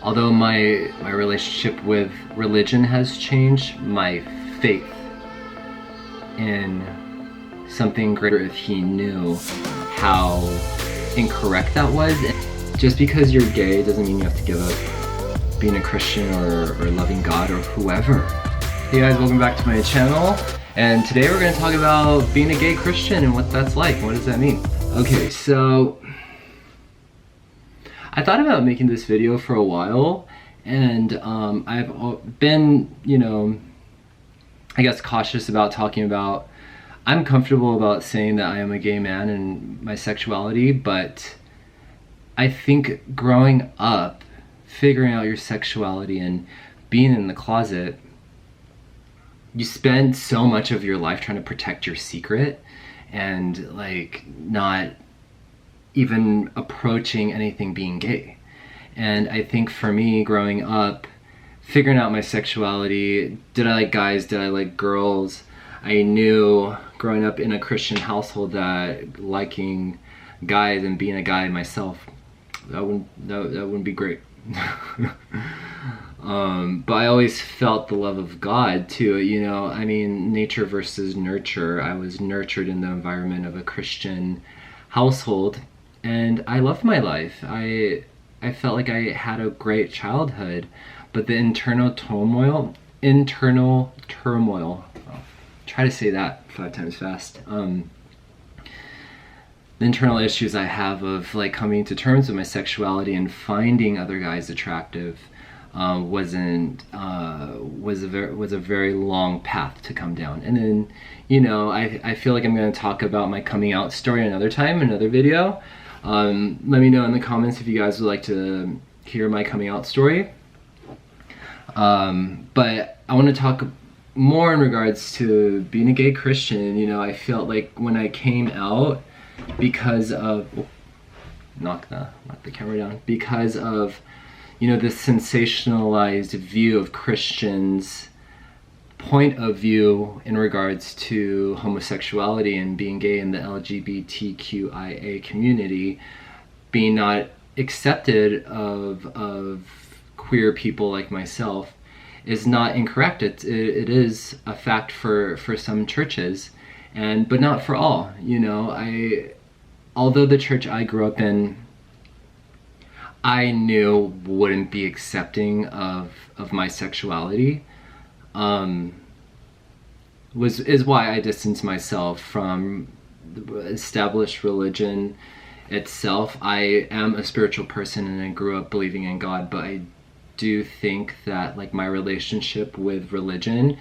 Although my relationship with religion has changed, my faith in something greater, if he knew how incorrect that was. Just because you're gay doesn't mean you have to give up being a Christian or loving God or whoever. Hey guys, welcome back to my channel. And today we're going to talk about being a gay Christian and what that's like. What does that mean? Okay, so I thought about making this video for a while, and I've been, I guess cautious about talking about, I'm comfortable about saying that I am a gay man and my sexuality, but I think growing up, figuring out your sexuality and being in the closet, you spend so much of your life trying to protect your secret and like not even approaching anything being gay. And I think for me, growing up, figuring out my sexuality, did I like guys, did I like girls? I knew growing up in a Christian household that liking guys and being a guy myself, that wouldn't be great. But I always felt the love of God too, I mean, nature versus nurture. I was nurtured in the environment of a Christian household, and I loved my life. I felt like I had a great childhood, but the internal turmoil, try to say that 5 times fast. The internal issues I have of like coming to terms with my sexuality and finding other guys attractive was a very long path to come down. And then, I feel like I'm going to talk about my coming out story another time, another video. Let me know in the comments if you guys would like to hear my coming out story. But I want to talk more in regards to being a gay Christian. I felt like when I came out, because of, knock the camera down, because of, this sensationalized view of Christians' point of view in regards to homosexuality and being gay in the LGBTQIA community, being not accepted of queer people like myself, is not incorrect. It is a fact for some churches, but not for all. Although the church I grew up in, I knew wouldn't be accepting of my sexuality, is why I distanced myself from the established religion itself. I am a spiritual person and I grew up believing in God, but I do think that like my relationship with religion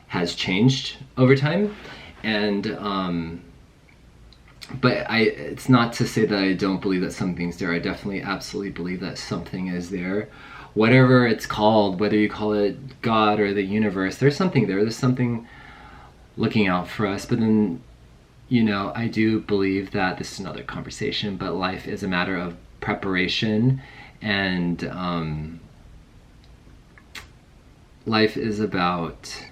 has changed over time. And but it's not to say that I don't believe that something's there. I definitely absolutely believe that something is there, whatever it's called, whether you call it God or the universe. There's something there. There's something looking out for us. But then, I do believe that, this is another conversation, but life is a matter of preparation, and life is about,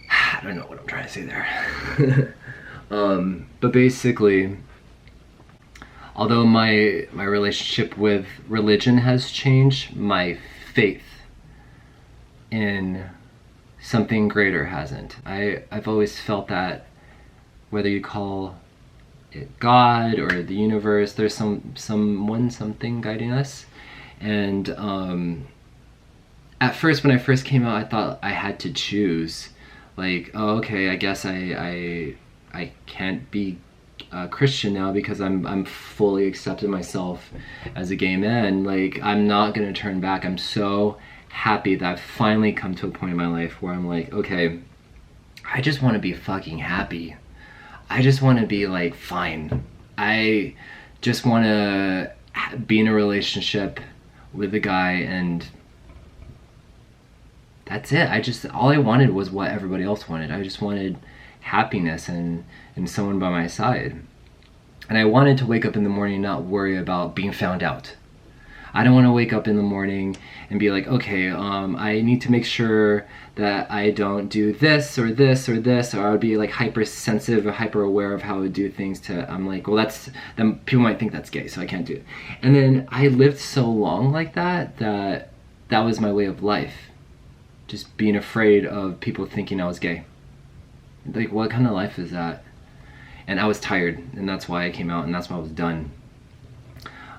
I don't know what I'm trying to say there. But basically, although my relationship with religion has changed, my faith in something greater hasn't. I've always felt that, whether you call it God or the universe, there's something guiding us. And at first, when I first came out, I thought I had to choose. Like, oh, okay, I guess I can't be a Christian now because I'm fully accepted myself as a gay man. Like, I'm not gonna turn back. I'm so happy that I've finally come to a point in my life where I'm like, okay, I just want to be fucking happy. I just want to be like fine. I just want to be in a relationship with a guy, and that's it. All I wanted was what everybody else wanted. I just wanted happiness and someone by my side. And I wanted to wake up in the morning and not worry about being found out. I don't want to wake up in the morning and be like, okay, I need to make sure that I don't do this or this or this, or I would be like hypersensitive or hyper aware of how I would do things to, I'm like, well, then people might think that's gay, so I can't do it. And then I lived so long like that was my way of life. Just being afraid of people thinking I was gay. Like, what kind of life is that? And I was tired, and that's why I came out, and that's why I was done.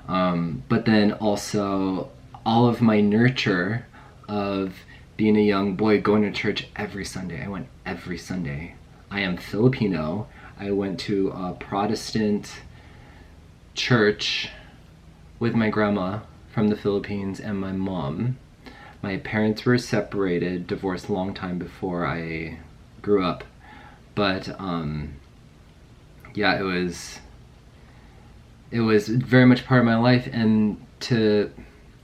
But then also, all of my nurture of being a young boy, going to church every Sunday. I went every Sunday. I am Filipino. I went to a Protestant church with my grandma from the Philippines and my mom. My parents were separated, divorced a long time before I grew up. But yeah, it was very much part of my life. And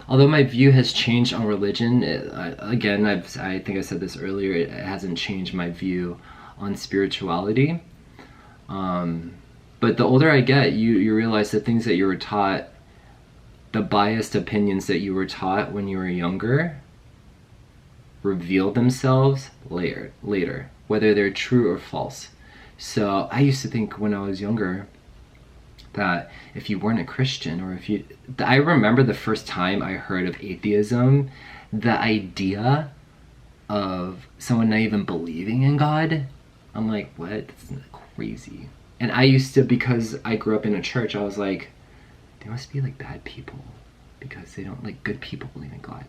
although my view has changed on religion, I think I said this earlier, it hasn't changed my view on spirituality. But the older I get, you realize the things that you were taught, the biased opinions that you were taught when you were younger, reveal themselves later, whether they're true or false. So I used to think when I was younger that if you weren't a Christian, or I remember the first time I heard of atheism, the idea of someone not even believing in God, I'm like, what? That's crazy. And I used to, because I grew up in a church, I was like, they must be like bad people because they don't, like, good people believe in God.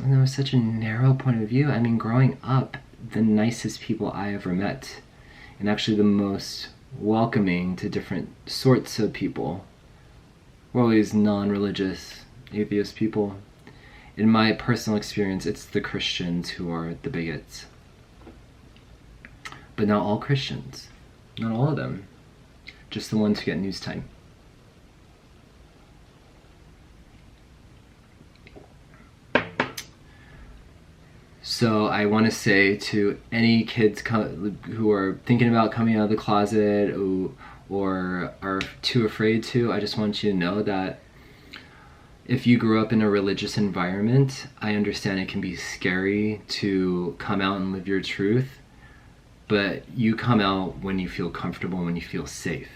And it was such a narrow point of view. I mean, growing up, the nicest people I ever met, and actually the most welcoming to different sorts of people, were always non-religious, atheist people. In my personal experience, it's the Christians who are the bigots. But not all Christians. Not all of them. Just the ones who get news time. So I want to say to any kids who are thinking about coming out of the closet or are too afraid to, I just want you to know that if you grew up in a religious environment, I understand it can be scary to come out and live your truth, but you come out when you feel comfortable, when you feel safe,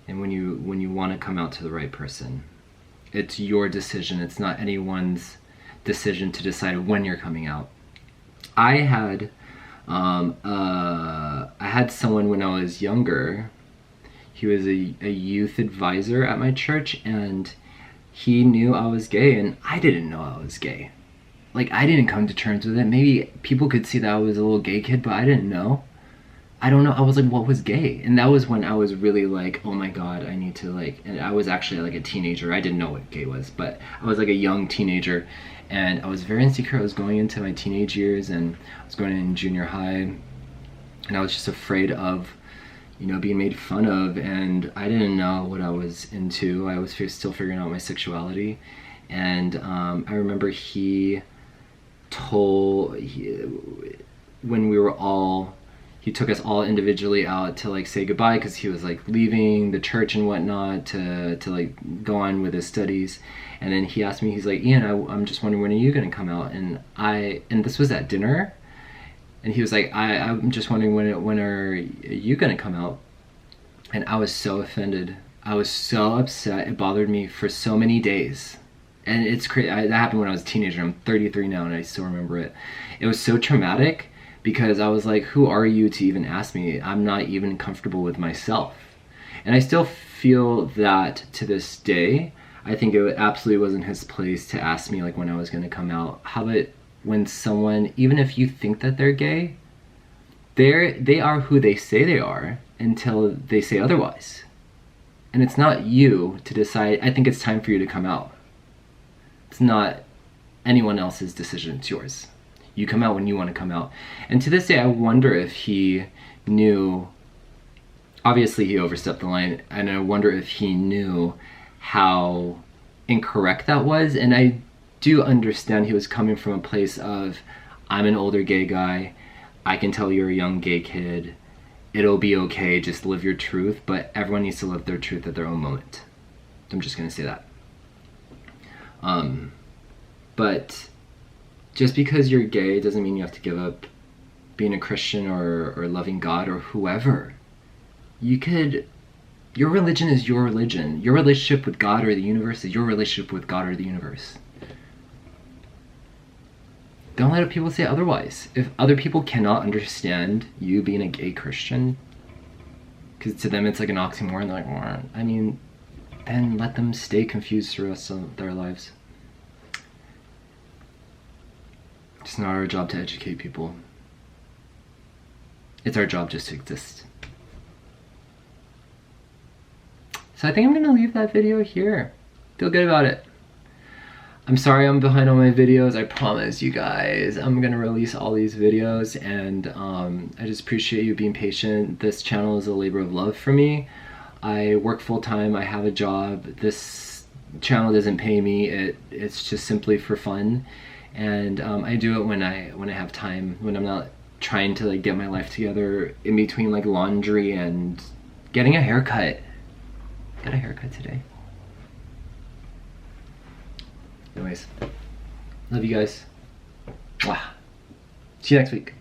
and when you want to come out to the right person. It's your decision. It's not anyone's decision to decide when you're coming out. I had someone when I was younger. He was a youth advisor at my church, and he knew I was gay, and I didn't know I was gay. Like, I didn't come to terms with it. Maybe people could see that I was a little gay kid, but I didn't know. I don't know. I was like, what was gay? And that was when I was really like, oh my God, I need to like, and I was actually like a teenager. I didn't know what gay was, but I was like a young teenager, and I was very insecure. I was going into my teenage years, and I was going in junior high, and I was just afraid of, being made fun of, and I didn't know what I was into. I was still figuring out my sexuality, and I remember he took us all individually out to like say goodbye, because he was like leaving the church and whatnot to like go on with his studies. And then he asked me, he's like, Ian, I'm just wondering, when are you gonna come out? And this was at dinner, and he was like, I'm just wondering, when are you gonna come out? And I was so offended. I was so upset. It bothered me for so many days. And it's crazy. That happened when I was a teenager. I'm 33 now, and I still remember it. It was so traumatic, because I was like, who are you to even ask me? I'm not even comfortable with myself. And I still feel that to this day. I think it absolutely wasn't his place to ask me like when I was going to come out. How about when someone, even if you think that they're gay, they are who they say they are until they say otherwise. And it's not you to decide, I think it's time for you to come out. It's not anyone else's decision, it's yours. You come out when you want to come out. And to this day, I wonder if he knew, obviously he overstepped the line, and I wonder if he knew how incorrect that was. And I do understand he was coming from a place of, I'm an older gay guy, I can tell you're a young gay kid, it'll be okay, just live your truth, but everyone needs to live their truth at their own moment. I'm just gonna say that. But just because you're gay doesn't mean you have to give up being a Christian or loving God or whoever. Your religion is your religion. Your relationship with God or the universe is your relationship with God or the universe. Don't let people say otherwise. If other people cannot understand you being a gay Christian, because to them it's like an oxymoron, they're like, well, I mean, then let them stay confused the rest of their lives. It's not our job to educate people. It's our job just to exist. So I think I'm gonna leave that video here. Feel good about it. I'm sorry I'm behind on my videos. I promise you guys I'm gonna release all these videos, and I just appreciate you being patient. This channel is a labor of love for me. I work full-time, I have a job. This channel doesn't pay me. It's just simply for fun. And I do it when I have time, when I'm not trying to like get my life together in between like laundry and getting a haircut. Got a haircut today. Anyways, love you guys. Mwah. See you next week.